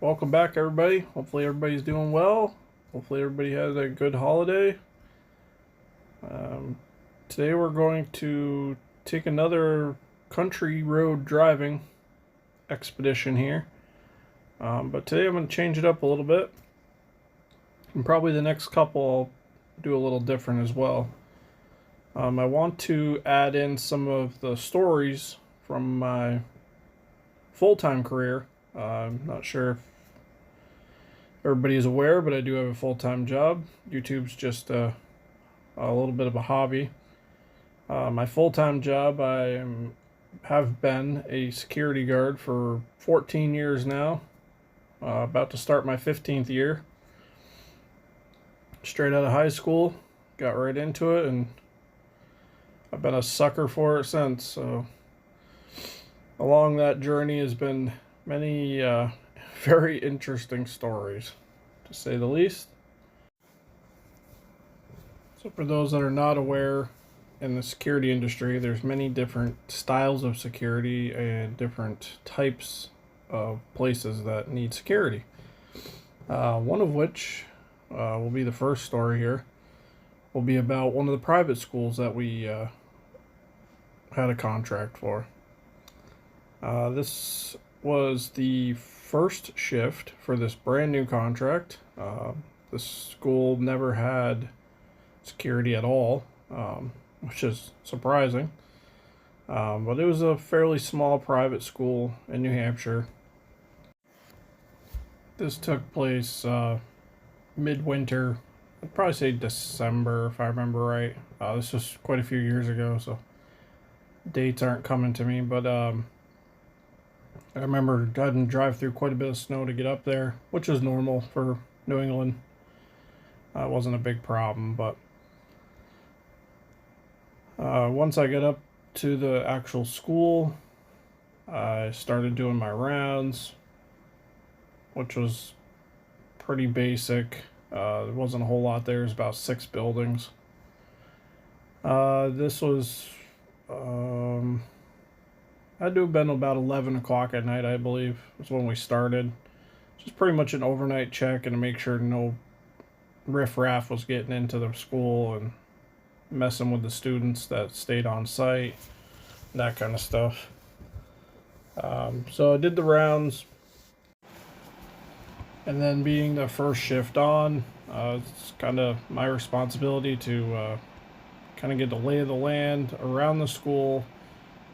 Welcome back, everybody. Hopefully, everybody's doing well. Hopefully, everybody has a good holiday. Um, Today, we're going to take another country road driving expedition here. But today, I'm going to change it up a little bit. And probably the next couple, I'll do a little different as well. I want to add in some of the stories from my full time career. I'm not sure if everybody is aware, but I do have a full time job. YouTube's just a little bit of a hobby. My full time job, have been a security guard for 14 years now. About to start my 15th year. Straight out of high school, got right into it, and I've been a sucker for it since. So, along that journey has been many very interesting stories, to say the least. So for those that are not aware, in the security industry, there's many different styles of security and different types of places that need security. One of which will be the first story here. Will be about one of the private schools that we had a contract for. This was the first shift for this brand new contract. The school never had security at all, which is surprising. But it was a fairly small private school in New Hampshire. This took place midwinter. I'd probably say December, if I remember right. This was quite a few years ago, so dates aren't coming to me. But I remember having to drive through quite a bit of snow to get up there, which is normal for New England. It wasn't a big problem, but once I got up to the actual school, I started doing my rounds, which was pretty basic. There wasn't a whole lot there. There's about 6 buildings. This was, had to have been about 11 o'clock at night, I believe, was when we started. Just pretty much an overnight check and to make sure no riffraff was getting into the school and messing with the students that stayed on site, that kind of stuff. So I did the rounds, and then being the first shift on, it's kind of my responsibility to kind of get the lay of the land around the school,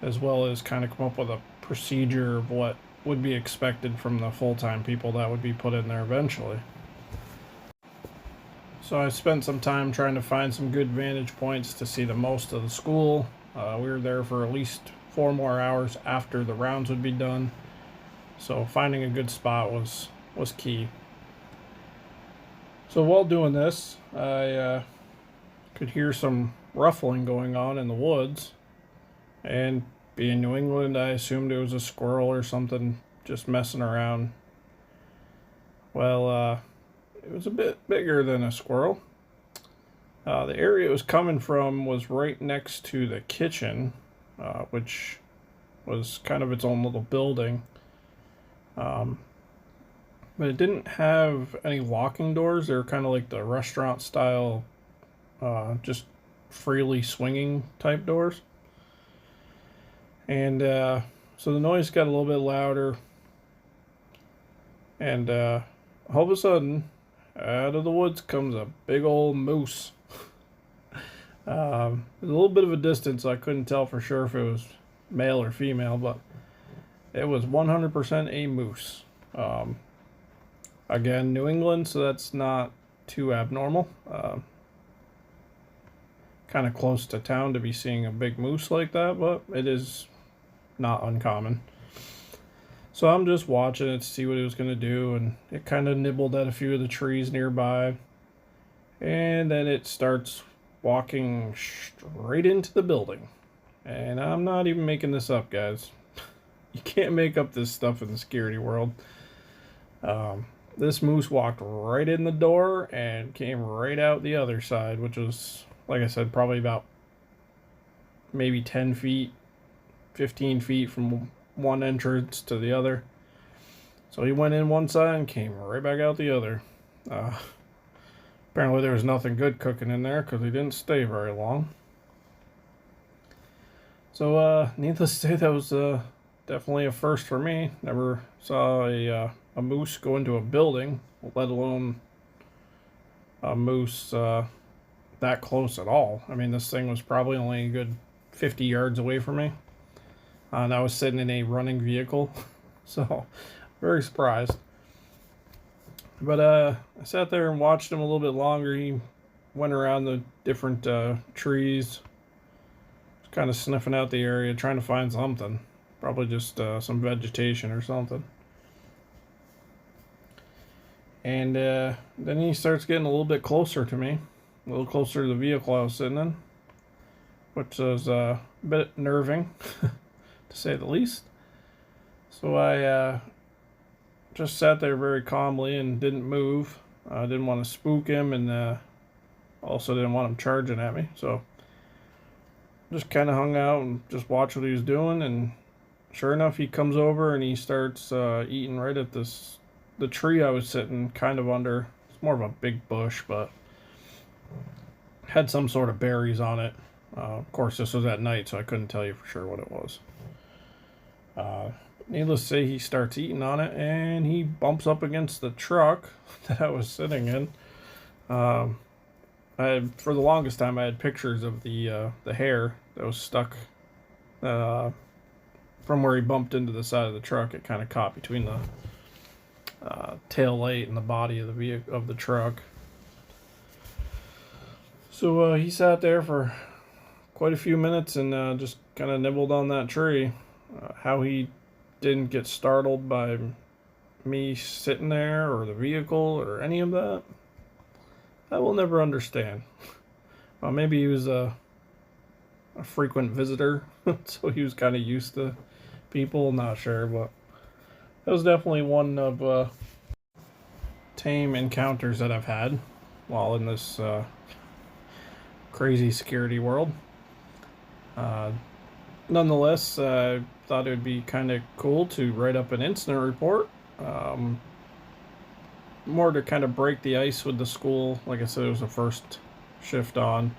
as well as kind of come up with a procedure of what would be expected from the full-time people that would be put in there eventually. So I spent some time trying to find some good vantage points to see the most of the school. We were there for at least 4 more hours after the rounds would be done. So finding a good spot was key. So while doing this, I could hear some ruffling going on in the woods. And being New England, I assumed it was a squirrel or something just messing around. Well, it was a bit bigger than a squirrel. The area it was coming from was right next to the kitchen, which was kind of its own little building. But it didn't have any locking doors. They were kind of like the restaurant style, just freely swinging type doors. And so the noise got a little bit louder. And all of a sudden, out of the woods comes a big old moose. A little bit of a distance, so I couldn't tell for sure if it was male or female, but it was 100% a moose. Again, New England, so that's not too abnormal. Kind of close to town to be seeing a big moose like that, but it is not uncommon. So I'm just watching it to see what it was going to do, and it kind of nibbled at a few of the trees nearby. And then it starts walking straight into the building. And I'm not even making this up, guys. You can't make up this stuff in the security world. This moose walked right in the door and came right out the other side, which was, like I said, probably about maybe 10 feet, 15 feet from one entrance to the other. So he went in one side and came right back out the other. Apparently there was nothing good cooking in there because he didn't stay very long. So needless to say, that was definitely a first for me. Never saw a moose go into a building, let alone a moose that close at all. I mean, this thing was probably only a good 50 yards away from me. And I was sitting in a running vehicle. So, very surprised. But I sat there and watched him a little bit longer. He went around the different trees, kind of sniffing out the area, trying to find something. Probably just some vegetation or something. And then he starts getting a little bit closer to me, a little closer to the vehicle I was sitting in, which was a bit nerving, to say the least. So I just sat there very calmly and didn't move. I didn't want to spook him, and also didn't want him charging at me. So just kind of hung out and just watched what he was doing. And sure enough, he comes over and he starts eating right at the tree I was sitting kind of under. It's more of a big bush, but had some sort of berries on it. Of course, this was at night, so I couldn't tell you for sure what it was. Needless to say, he starts eating on it, and he bumps up against the truck that I was sitting in. For the longest time, I had pictures of the hair that was stuck from where he bumped into the side of the truck. It kind of caught between the tail light and the body of the vehicle of the truck. So he sat there for quite a few minutes and just kind of nibbled on that tree. How he didn't get startled by me sitting there or the vehicle or any of that, I will never understand. Well, maybe he was a frequent visitor, so he was kind of used to people. Not sure, but that was definitely one of tame encounters that I've had while in this crazy security world. Nonetheless, I thought it would be kind of cool to write up an incident report. More to kind of break the ice with the school. Like I said, it was the first shift on.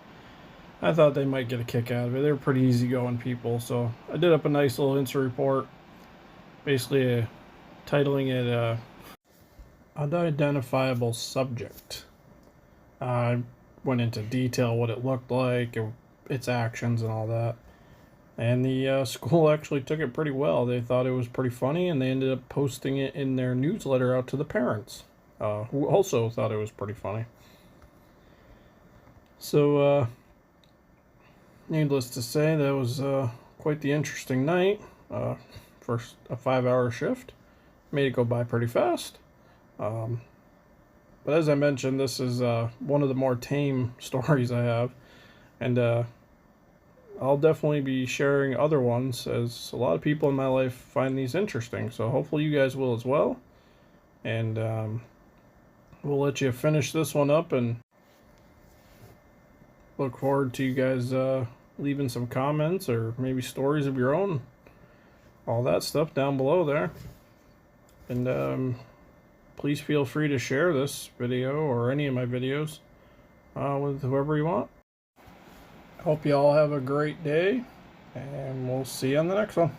I thought they might get a kick out of it. They're pretty easygoing people, so I did up a nice little incident report, basically titling it Unidentifiable Subject. I went into detail what it looked like, its actions, and all that. And the school actually took it pretty well. They thought it was pretty funny, and they ended up posting it in their newsletter out to the parents, who also thought it was pretty funny. So, needless to say, that was quite the interesting night. For a 5-hour shift. Made it go by pretty fast. But as I mentioned, this is one of the more tame stories I have. And I'll definitely be sharing other ones, as a lot of people in my life find these interesting. So hopefully you guys will as well. And we'll let you finish this one up, and look forward to you guys leaving some comments or maybe stories of your own. All that stuff down below there. And please feel free to share this video or any of my videos with whoever you want. Hope you all have a great day, and we'll see you on the next one.